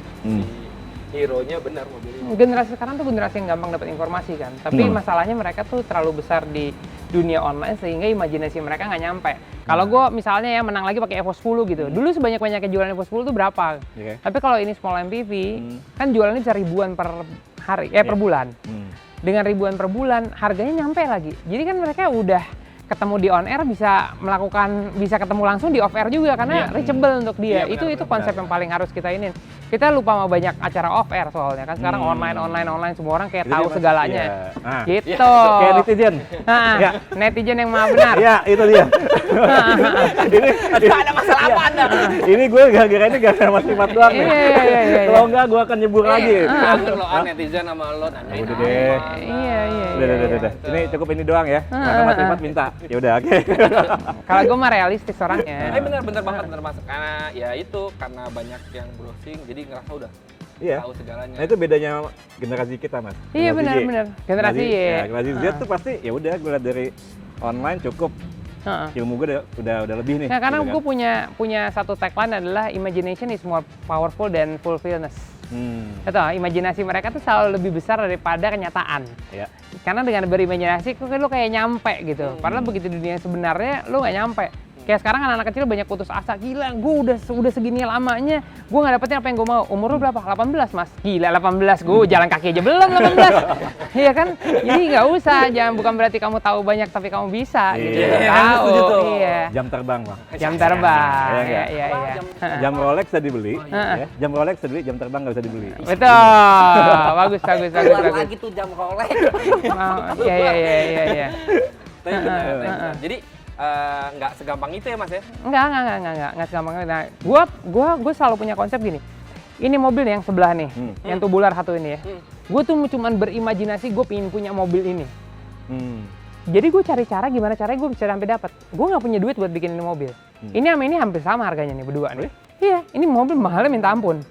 si hero-nya benar mobil ini. Generasi sekarang tuh generasi yang gampang dapat informasi kan. Tapi masalahnya mereka tuh terlalu besar di dunia online sehingga imajinasi mereka nggak nyampe. Kalau gue misalnya ya menang lagi pakai Evo 10 gitu. Dulu sebanyak-banyaknya jualan Evo 10 tuh berapa? Oke. Tapi kalau ini small MPV kan jualannya bisa ribuan per hari, per bulan. Dengan ribuan per bulan harganya nyampe lagi. Jadi kan mereka udah ketemu di on air bisa ketemu langsung di off air juga karena reachable untuk dia. Iya, Itu konsep yang paling harus kita ini. Kita lupa sama banyak acara off air soalnya kan sekarang online semua orang kayak Itu tahu dia, Mas. segalanya. Iya. Ah. Gitu. Kayak netizen. Nah, Ya. netizen yang maha benar. Ya, itu dia. ini Ada masalah apa Anda? ini gue gara-gara ini gara-gara Mas Imat doang nih. Iya. Kalau enggak gue akan nyebur lagi. Agar lo netizen sama lo nanyain Udah apa. deh. Iya. Udah. Ini cukup ini doang ya. Maka Mas Imat minta. Ya udah, oke. Kalau gue mah realistis orangnya. Bener banget Mas. Karena ya itu karena banyak yang browsing jadi ngerasa udah Iya. tahu segalanya. Nah itu bedanya generasi kita Mas. Iya Generasi Y. benar. Generasi Y. Ya, generasi Z tuh pasti ya udah gue lihat dari online cukup. Heeh. Ilmu gue udah lebih nih. Nah, karena gitu gue punya satu tagline adalah imagination is more powerful than fulfillment. Itu imajinasi mereka tuh selalu lebih besar daripada kenyataan. Ya. Karena dengan berimajinasi, lu kayak nyampe gitu. Padahal begitu dunia sebenarnya, lu nggak nyampe. Kayak sekarang anak-anak kecil banyak putus asa. Gila, gue udah segini lamanya, gue nggak dapetin apa yang gue mau. Umur lu berapa? 18, Mas. Gila, 18. Gue jalan kaki aja belum 18. Iya kan? Jadi nggak usah. Bukan berarti kamu tahu banyak, tapi kamu bisa. Gitu. Iya. Tahu. Setuju tuh. Iya. Jam terbang Bang. Jam terbang. Iya, Iya. Jam Rolex bisa dibeli. Ya. Jam Rolex bisa dibeli, jam terbang nggak bisa dibeli. Betul. Bagus. Keluar lagi tuh jam Rolex. Iya. Tapi benar. Jadi nggak segampang itu ya Mas ya? Enggak segampang itu. Nah, gua selalu punya konsep gini. Ini mobil nih yang sebelah nih, yang tubular satu ini ya. Gue tuh cuman berimajinasi gue pengen punya mobil ini. Jadi gue cari cara gimana caranya gue bisa sampai dapat. Gue nggak punya duit buat bikin ini mobil. Ini sama ini hampir sama harganya nih berdua nih. Iya, ini mobil mahalnya minta ampun.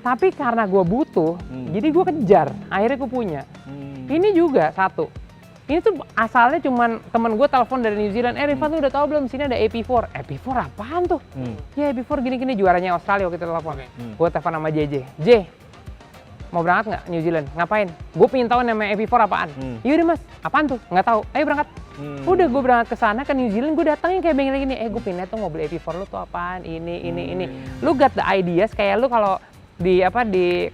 Tapi karena gue butuh, jadi gue kejar. Akhirnya gue punya. Ini juga satu. Ini tuh asalnya cuman temen gue telepon dari New Zealand. Rifan tuh udah tahu belum sini ada AP4. AP4 apaan tuh? Ya AP4 gini-gini juaranya Australia waktu itu telepon. Gue telepon sama JJ. Mau berangkat nggak New Zealand? Ngapain? Gue pengen tahu namanya AP4 apaan. Yaudah Mas, apaan tuh? Nggak tahu. Ayo berangkat. Udah gue berangkat ke sana ke New Zealand. Gue datangin kayak bengkel gini. Gue pengen lihat tuh mobil AP4 lu tuh apaan? Ini. Lu got the ideas kayak lu kalau di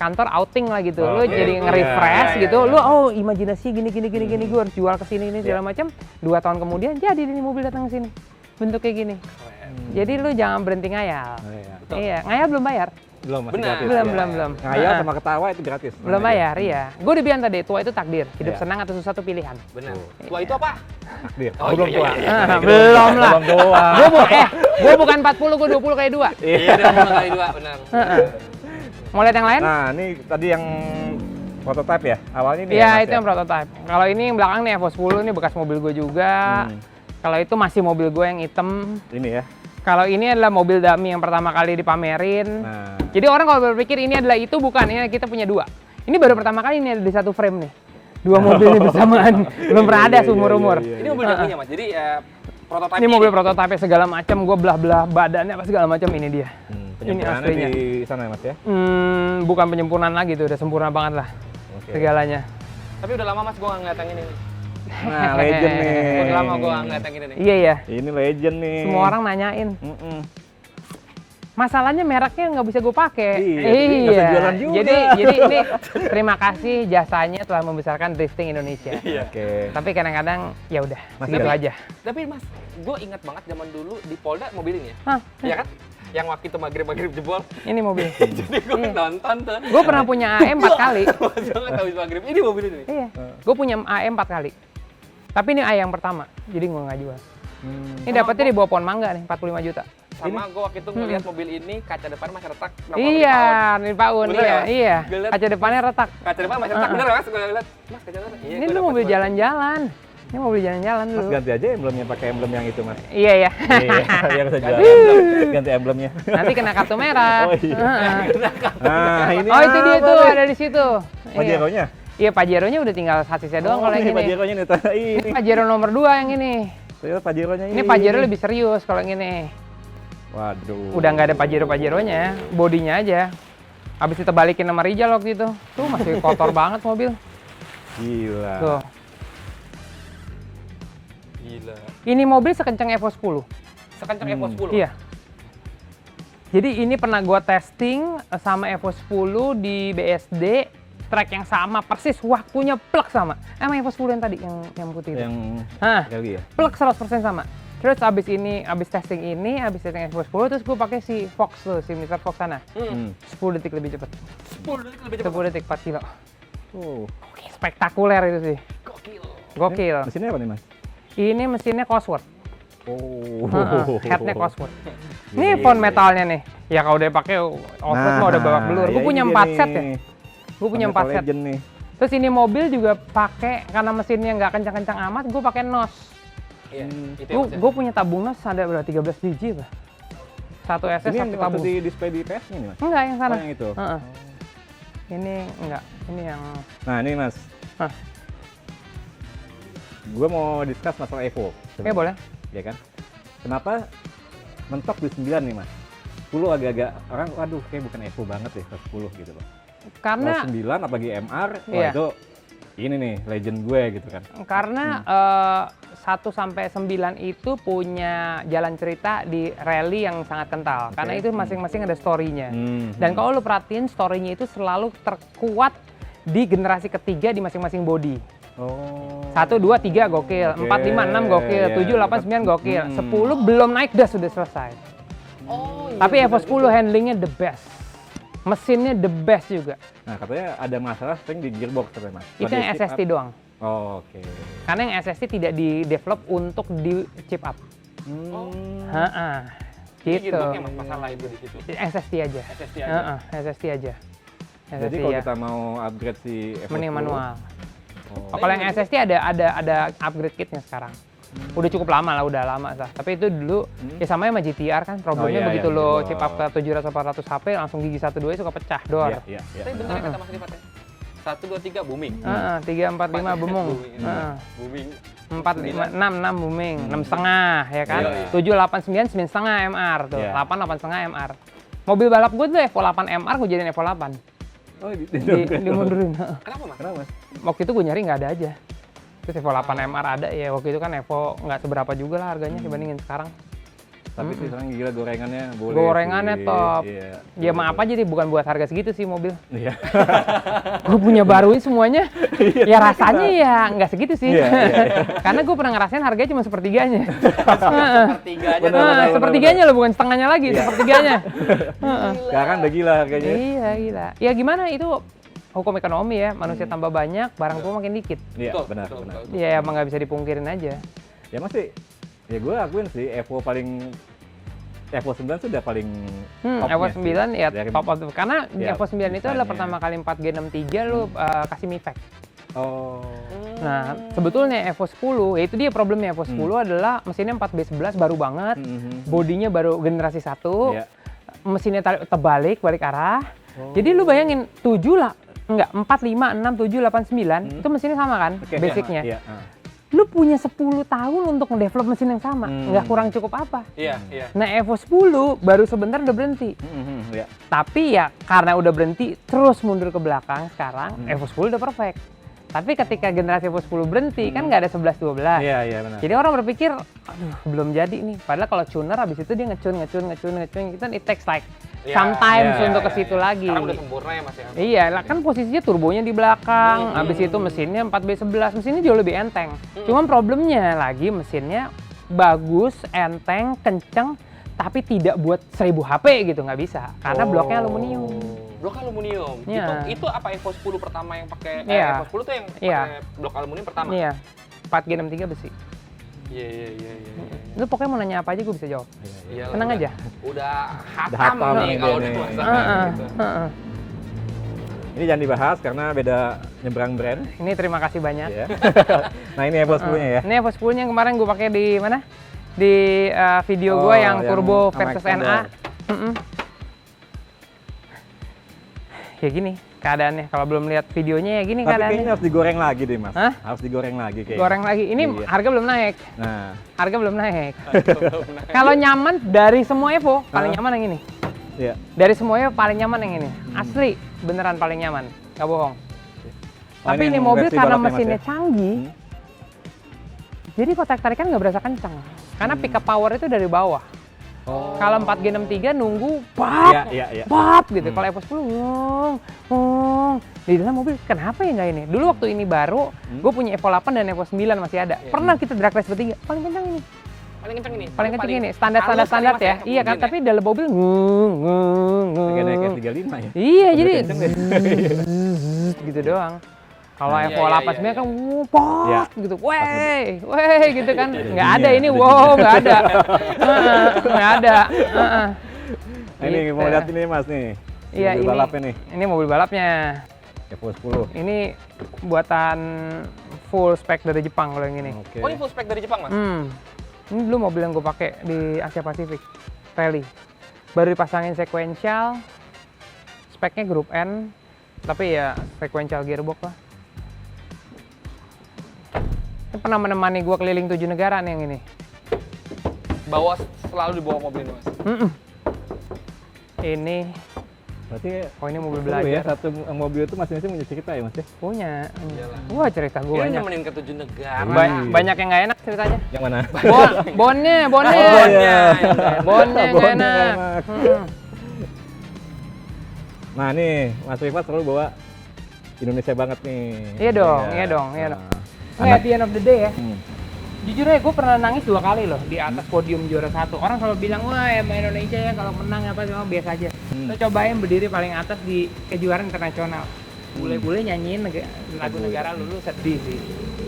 kantor outing lah gitu, lu jadi nge-refresh gitu, lu imajinasi gini gue harus jual ke sini ini segala macam. 2 tahun kemudian jadi ini mobil datang ke sini bentuk kayak gini. Jadi lu jangan berhenti ngayal. Iya, ngayal belum bayar. Belum, masih Benar. gratis. Belum. Ngayal sama ketawa itu gratis. Belum bayar, iya. Gue udah bilang tadi, tua itu takdir. Hidup Iya. senang atau susah itu pilihan. Benar. Tua itu apa? Takdir. Oh, belum iya, tua. iya. Belum lah. Belum tua. Gue bukan 40, gue 20 kayak 2. Iya, udah 5 kali 2, benar. Mau lihat yang lain? Nah, ini tadi yang prototype ya? Awalnya ini Iya, ya, Mas, itu yang prototype. Kalau ini yang belakang nih Evo 10, ini bekas mobil gue juga. Kalau itu masih mobil gue yang hitam. Ini ya. Kalau ini adalah mobil dummy yang pertama kali dipamerin. Nah. Jadi orang kalau berpikir ini adalah itu, bukan. Ini kita punya 2. Ini baru pertama kali ini ada di satu frame nih. 2 mobil ini bersamaan. Belum pernah ada seumur-umur. Ini mobil dummynya Mas. Jadi prototipe. Ini mobil prototipe segala macam. Gue belah-belah badannya apa segala macam. Ini dia. Penyempurnaannya aslinya. di sana ya Mas ya? Bukan penyempurnaan lagi tuh. Udah sempurna banget lah. Oke. Segalanya. Tapi udah lama Mas gua ngeliat yang ini nih. Nah, legend nih. Udah lama gua ngeliat yang ini nih. Iya. Ini legend nih. Semua orang nanyain. Masalahnya mereknya nggak bisa gue pakai. Iya, jadi nggak bisa jualan juga. Jadi ini terima kasih jasanya telah membesarkan drifting Indonesia. Oke. Tapi kadang-kadang ya udah, Masih gitu ada? aja. Tapi Mas, gua ingat banget zaman dulu di Polda mobil ini ya. Hah, Iya kan? Yang waktu itu maghrib jebol. ini mobil. Jadi gua nonton tuh. Gue pernah punya AE 4 kali. Masa nggak tahu maghrib. Ini mobil ini. Iya. Gue punya AE 4 kali. Tapi ini AE yang pertama, jadi gue nggak jual. Ini dapetnya di bawah pohon mangga nih, 45 juta. Sama gua waktu itu ngeliat mobil ini kaca depan masih retak. Iya, di Paun. Bener ya, Mas? Iya. Gua liat. Kaca depannya retak. Kaca depan masih retak bener ya Mas? Gua lihat. Mas kaca retak. Iya, Ini gua tuh dapet mobil buat- jalan-jalan. Ini mobil jalan-jalan Mas dulu. ganti aja emblemnya, pakai emblem yang itu Mas. Iya ya. Iya, bisa jual. Ganti emblemnya. Nanti kena kartu merah. Oh, iya. Heeh. Nah, ini Oh itu dia apa tuh nih? ada di situ. Iya. Pajero-nya? Iya Pajero-nya udah tinggal sasisnya doang kalau yang ini ini. Pajero-nya nih. Ini. Pajero nomor 2 yang ini. Ternyata Pajero-nya Ini Pajero lebih serius kalau yang ini. Waduh. Udah nggak ada Pajero-Pajeronya, bodinya aja. Habis ditebalikin sama Rijal waktu itu. Tuh masih kotor banget mobil. Gila. Tuh. Gila. Ini mobil sekencang Evo 10. Sekencang Evo 10. Iya. Jadi ini pernah gua testing sama Evo 10 di BSD, track yang sama persis, waktunya plek sama. Emang Evo 10 yang tadi yang putih itu. Yang Hah, kali ya. plek 100% sama. Terus abis testing Evo 10, terus gue pakai si Fox tuh, si Mr. Fox sana. 10 detik lebih cepat. 10 detik lebih cepat. 10 detik 4 kilo. Oh. Oke, spektakuler itu sih. Gokil. Mesinnya apa nih, Mas? Ini mesinnya Cosworth. Oh. Headnya Cosworth. Ini font metalnya nih. Ya kalau udah pakai offroad mah udah babak belur. Gue punya 4 set ya. Gue punya 4 set. Nih. Terus ini mobil juga pakai, karena mesinnya nggak kencang-kencang amat, gue pakai NOS. Iya, itu ya, Mas, ya? Gue punya tabung NOS ada berapa? 13 biji apa? Satu SS, Ini yang satu waktu tabung. di display di PS ini, Mas? Enggak, yang sana. Oh, yang itu. Heeh. Ini enggak, ini yang... Nah, ini Mas. Hah. Gue mau discuss masalah Evo. Oke, boleh. Ya kan? Kenapa mentok di 9 nih, Mas? 10 agak-agak orang, waduh, kayak bukan Evo banget deh, ke 10 gitu loh. Karena... Kalau 9 apalagi MR, wah Iya. itu ini nih legend gue gitu kan. Karena 1 sampai 9 itu punya jalan cerita di rally yang sangat kental. Karena itu masing-masing ada story-nya. Dan kalau lu perhatiin story-nya itu selalu terkuat di generasi ketiga di masing-masing body. Oh. 1, 2, 3 gokil, 4, 5, 6 gokil, Iya, 7, 8, 9 gokil, 10 belum naik das sudah selesai. Oh, iya. Tapi Evo 10 handlingnya the best. Mesinnya the best juga. Nah, katanya ada masalah sering di gearbox katanya, Mas. Itu Pada yang chip SST up. doang. Oh, oke. Karena yang SST tidak di-develop untuk di chip up. Heeh. Ini Gitu. gearboxnya, Mas, masalah itu di situ. SST aja. SSD aja. Heeh, SST aja. Jadi SST kalau ya. kita mau upgrade si Evo Mending 10, manual. Oh. Kalau yang SST ada upgrade kitnya sekarang. Udah cukup lama lah, udah lama lah. Tapi itu dulu ya sama sama GTR kan, problemnya iya, begitu iya, lo betul. chip up ke 700-800 HP langsung gigi 1-2 suka pecah dor. Iya, iya, iya. Tapi bener kata Mas Rifat ya. 1, 2, 3 booming. 3, 4, 5 bumung. Booming. 4, 5, 6, 6 booming. 6,5 ya kan. Iya, iya. 7, 8, 9, 9,5 MR tuh. Iya. 8, 8,5 MR. Mobil balap gue tuh Evo 8 MR gue jadiin Evo 8. Oh, Dimundurin. Kenapa, Mas? Kenapa, Mas? Waktu itu gue nyari nggak ada aja. Terus Evo 8 MR ada ya, waktu itu kan Evo nggak seberapa juga lah harganya dibandingin sekarang. Tapi sih sekarang gila gorengannya boleh. Gorengannya sih. top. Iya. Ya maaf aja deh, bukan buat harga segitu sih mobil. Iya. Gue punya baruin semuanya, ya rasanya ya nggak segitu sih. Iya, iya, iya. Karena gue pernah ngerasain harganya cuma sepertiganya. Heeh. Sepertiga aja. Benar. Sepertiganya loh, bukan setengahnya lagi, sepertiganya. Sekarang udah gila harganya. Iya, gila. Ya gimana itu hukum ekonomi ya, manusia tambah banyak, barang tua makin dikit. Iya, Betul, benar, betul, benar. betul. Ya emang nggak bisa dipungkirin aja. Ya masih, ya gue akuin sih Evo 9 sudah paling topnya Evo sih. 9 ya Dari- top of the, karena Ya, Evo 9 itu adalah desainnya. pertama kali 4G63 lu kasih MIFAX. Oh. Nah, sebetulnya Evo 10, ya itu dia problemnya Evo 10 adalah mesinnya 4B11 baru banget, bodinya baru generasi 1, Iya. mesinnya terbalik, balik arah. Jadi lu bayangin 7 lah, enggak, 4, 5, 6, 7, 8, 9, itu mesinnya sama kan, Oke, basicnya. Iya. Lu punya 10 tahun untuk ngedevelop mesin yang sama, nggak kurang cukup apa. Iya, iya. Nah Evo 10 baru sebentar udah berhenti. Iya. Tapi ya karena udah berhenti terus mundur ke belakang sekarang, Evo 10 udah perfect. Tapi ketika generasi Evo 10 berhenti kan nggak ada 11-12. Iya, iya benar. Jadi orang berpikir, aduh belum jadi nih. Padahal kalau tuner habis itu dia ngecun, itu it takes like Ya, sometimes ya, untuk ya, ke situ ya. lagi. Sekarang udah sempurna ya, Mas ya. Iya, lah kan posisinya turbonya di belakang, habis itu mesinnya 4B11, mesinnya jauh lebih enteng. Cuman problemnya lagi mesinnya bagus, enteng, kenceng, tapi tidak buat 1000 HP gitu, nggak bisa. Karena bloknya aluminium. Blok aluminium. Iya. Itu apa Evo 10 pertama yang pakai Iya. Evo 10 tuh yang Iya. pakai blok aluminium pertama. Iya, 4G63 besi. Iya. Lu pokoknya mau nanya apa aja gue bisa jawab. Iya, Tenang udah- aja. Udah hatam hatam nih nih kalau dia udah nih. masalah gitu. Ini jangan dibahas karena beda nyebrang brand. Ini terima kasih banyak. Ya. Nah ini Evo 10-nya ya. Ini Evo 10-nya yang kemarin gue pakai di mana? Di video gue yang yang turbo sama versus extender. NA. Ya gini keadaannya. Kalau belum lihat videonya ya gini Tapi keadaannya. kayaknya harus digoreng lagi deh, Mas. Hah? Harus digoreng lagi kayaknya. Goreng lagi. Ini Iya. harga belum naik. Nah, Harga belum naik. Kalau nyaman dari semua Evo, paling nyaman yang ini. Iya. Dari semuanya paling nyaman yang ini. Asli, beneran paling nyaman. Gak bohong. Oh, Tapi ini yang mobil versi karena balapnya, Mas, mesinnya ya? canggih, jadi kalau tarik-tarikan nggak berasa kencang. Karena pick up power itu dari bawah. Oh. Kalau 4G63 nunggu pap, Iya. pap gitu. Kalau Evo 10 di dalam mobil kenapa ya nggak ini? Dulu waktu ini baru, gue punya Evo 8 dan Evo 9 masih ada. Pernah kita drag race bertiga, paling kencang ini. Paling kenceng ini. Paling kencang ini, standar halus kali, Mas, ya. Iya kan, tapi dalam mobil Kayak naik F35 ya. Iya, jadi kenceng deh. gitu doang. Kalau Iya, Evo iya, 8 iya, kan pop Iya. gitu, weh gitu kan. Nggak ada Ada ini, bunyinya, wow nggak ada. Nggak ada. Nah, ini mau Gitu. lihat ini Mas nih. Iya, Mobil ini balapnya nih. Ini mobil balapnya. Evo 10. Ini buatan full spec dari Jepang kalau yang ini. Oke. Oh, ini full spec dari Jepang, Mas? Ini dulu mobil yang gue pakai di Asia Pacific Rally. Baru dipasangin sequential, speknya grup N, tapi ya sequential gearbox lah. Ini pernah menemani gue keliling 7 negara nih yang ini. Selalu dibawa mobil ini, Mas. Ini, Berarti oh ini mobil seru ya, belajar. satu mobil itu masing-masing punya cerita ya Mas ya? Punya. Iyalah. Wah cerita gue Ini banyak. nemenin ke 7 negara. Banyak yang nggak enak ceritanya. Yang mana? Bonnya. Oh, iya. Bonnya nggak Bonnya enak. nggak enak. Nah nih, Mas Rifat selalu bawa Indonesia banget nih. Iya dong. Nah, At the end of the day ya. hmm. Jujur aja gue pernah nangis 2 kali loh di atas podium juara 1. Orang selalu bilang, wah emang Indonesia ya kalau menang apa cuma biasa aja. Lo cobain berdiri paling atas di kejuaraan internasional. Bule-bule nyanyiin lagu negara lu sedih sih.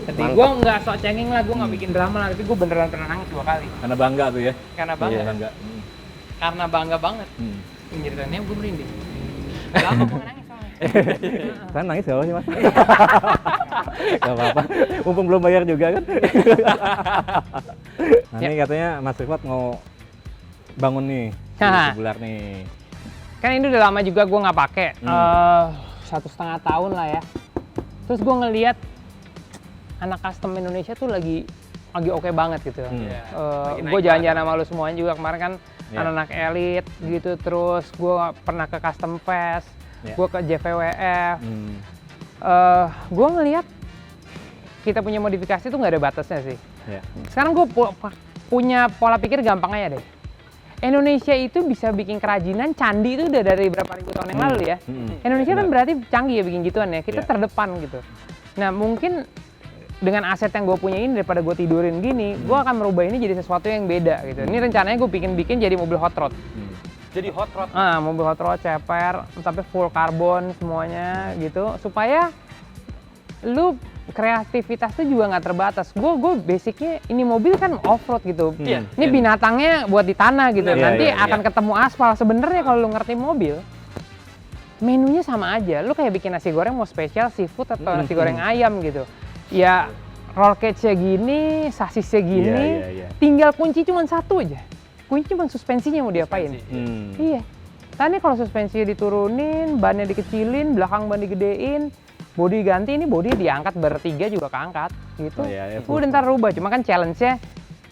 Sedih. Gue nggak sok cengeng lah, gue nggak bikin drama lah, tapi gue beneran pernah nangis 2 kali. Karena bangga tuh ya. Karena bangga. Iya, bangga. Karena bangga banget. Ceritanya gue merinding. Lama gue nangis soalnya. Kan nangis gak apa sih Mas? Gak apa-apa, mumpung belum bayar juga kan. Nah ini katanya Mas Rifat mau bangun nih, gelar nih. Kan ini udah lama juga gue nggak pakai, 1,5 tahun lah ya. Terus gue ngeliat anak custom Indonesia tuh lagi oke banget gitu. Gue jalan-jalan sama lu semuanya juga kemarin kan, anak-anak elit gitu. Terus gue pernah ke Custom Fest, gue ke JVWF. Gue ngeliat kita punya modifikasi tuh nggak ada batasnya sih. Sekarang gue punya pola pikir gampang aja deh. Indonesia itu bisa bikin kerajinan candi itu udah dari berapa ribu tahun yang lalu ya. Indonesia kan berarti canggih ya bikin gituan ya. Kita terdepan gitu. Nah mungkin dengan aset yang gue punya ini daripada gue tidurin gini, gue akan merubah ini jadi sesuatu yang beda gitu. Ini rencananya gue bikin jadi mobil hot rod. Jadi hot rod. Mobil hot rod, ceper, tapi full karbon semuanya gitu. Supaya lu kreativitas tuh juga nggak terbatas. Gue basicnya ini mobil kan off road gitu. Ini binatangnya buat di tanah gitu. Nanti akan ketemu aspal. Sebenarnya kalau lu ngerti mobil, menunya sama aja. Lu kayak bikin nasi goreng mau spesial seafood atau nasi goreng ayam gitu. Ya roll cage-nya gini, sasisnya gini, tinggal kunci cuma satu aja. Kunci cuma suspensinya mau diapain. Iya. Tadi kalau suspensinya diturunin, bannya dikecilin, belakang ban digedein, bodi ganti, ini bodi diangkat bertiga juga keangkat gitu. Udah ntar rubah, cuma kan challenge-nya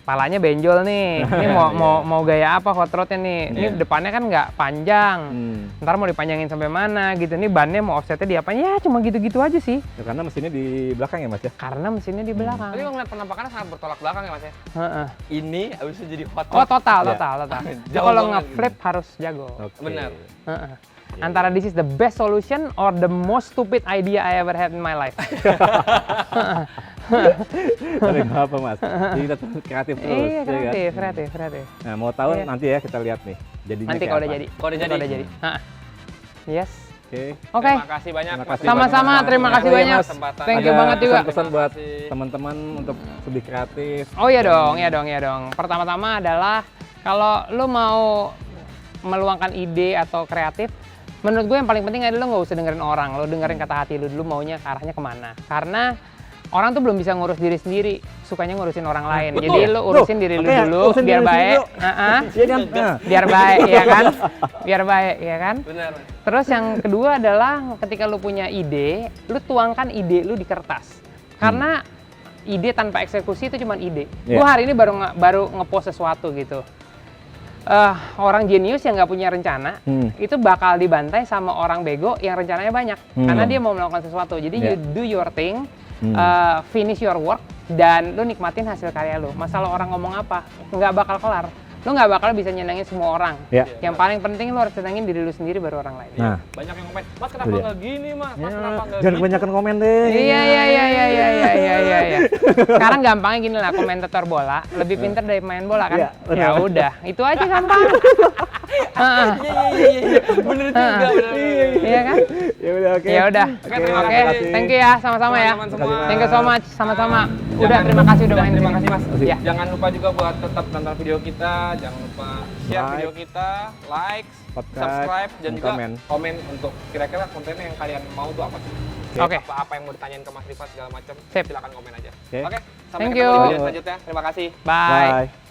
palanya benjol nih. Ini mau gaya apa hot rod-nya nih? Ini depannya kan nggak panjang. Ntar mau dipanjangin sampai mana gitu. Ini bannya mau offsetnya diapain? Ya cuma gitu-gitu aja sih. Ya, karena mesinnya di belakang ya Mas ya? Karena mesinnya di belakang. Tapi ngeliat penampakannya sangat bertolak belakang ya Mas ya? Ini abis itu jadi hot rod. Oh total. Jauh Kalau banget nge-flip harus jago. Benar. Antara this is the best solution or the most stupid idea I ever had in my life. Tapi nggak apa Mas, jadi tetap kreatif terus. Iya, ya kan? kreatif. Nah mau tahu nanti ya kita lihat nih jadinya Nanti kayak kalau udah apa. jadi. Kalau udah jadi. Yes. Oke. Terima kasih banyak. Terima kasih Sama-sama, banyak. terima kasih Iya, banyak. Mas. Thank you Ada banget juga. pesan-pesan buat Terima kasih. teman-teman untuk lebih kreatif. Oh iya dong. Pertama-tama adalah kalau lo mau meluangkan ide atau kreatif, menurut gue yang paling penting adalah lo nggak usah dengerin orang, lo dengerin kata hati lo dulu maunya ke arahnya kemana. Karena orang tuh belum bisa ngurus diri sendiri, sukanya ngurusin orang lain. Betul. Jadi lo urusin diri lo dulu biar baik. Iya kan? Biar baik ya kan? Biar baik ya kan? Benar. Terus yang kedua adalah ketika lu punya ide, lu tuangkan ide lu di kertas. Karena ide tanpa eksekusi itu cuma ide. Gua hari ini baru nge-post sesuatu gitu. orang jenius yang nggak punya rencana itu bakal dibantai sama orang bego yang rencananya banyak karena dia mau melakukan sesuatu. Jadi you do your thing, finish your work, dan lu nikmatin hasil karya lu. Masalah orang ngomong apa nggak bakal kelar. Lu nggak bakal bisa nyenengin semua orang. Yang paling penting lu harus senengin diri lu sendiri baru orang lain. Nah, Banyak yang komen, Mas kenapa nggak gini Mas? Mas kenapa nggak jangan gitu? kebanyakan komen deh. Iya. Sekarang gampangnya gini lah, komentator bola lebih pintar dari pemain bola kan? Iya, benar. Ya udah, itu aja gampang. Iya. Bener juga, bener. Iya kan? Ya udah, oke. Ya udah. Oke, terima Oke, kasih. thank you ya, sama-sama ya. Teman-teman semua. Thank you so much, sama-sama. Udah, terima kasih udah main. Terima kasih Mas. Ya. Jangan lupa juga buat tetap nonton video kita, jangan lupa share Like. video kita, like, Subscribe, dan dan juga komen. komen untuk kira-kira kontennya yang kalian mau tuh apa sih? Oke. Apa yang mau ditanyain ke Mas Rifat segala macam, Sip. silakan komen aja. Oke. Oke, sampai Thank ketemu di you. video selanjutnya. Terima kasih. Bye. Bye.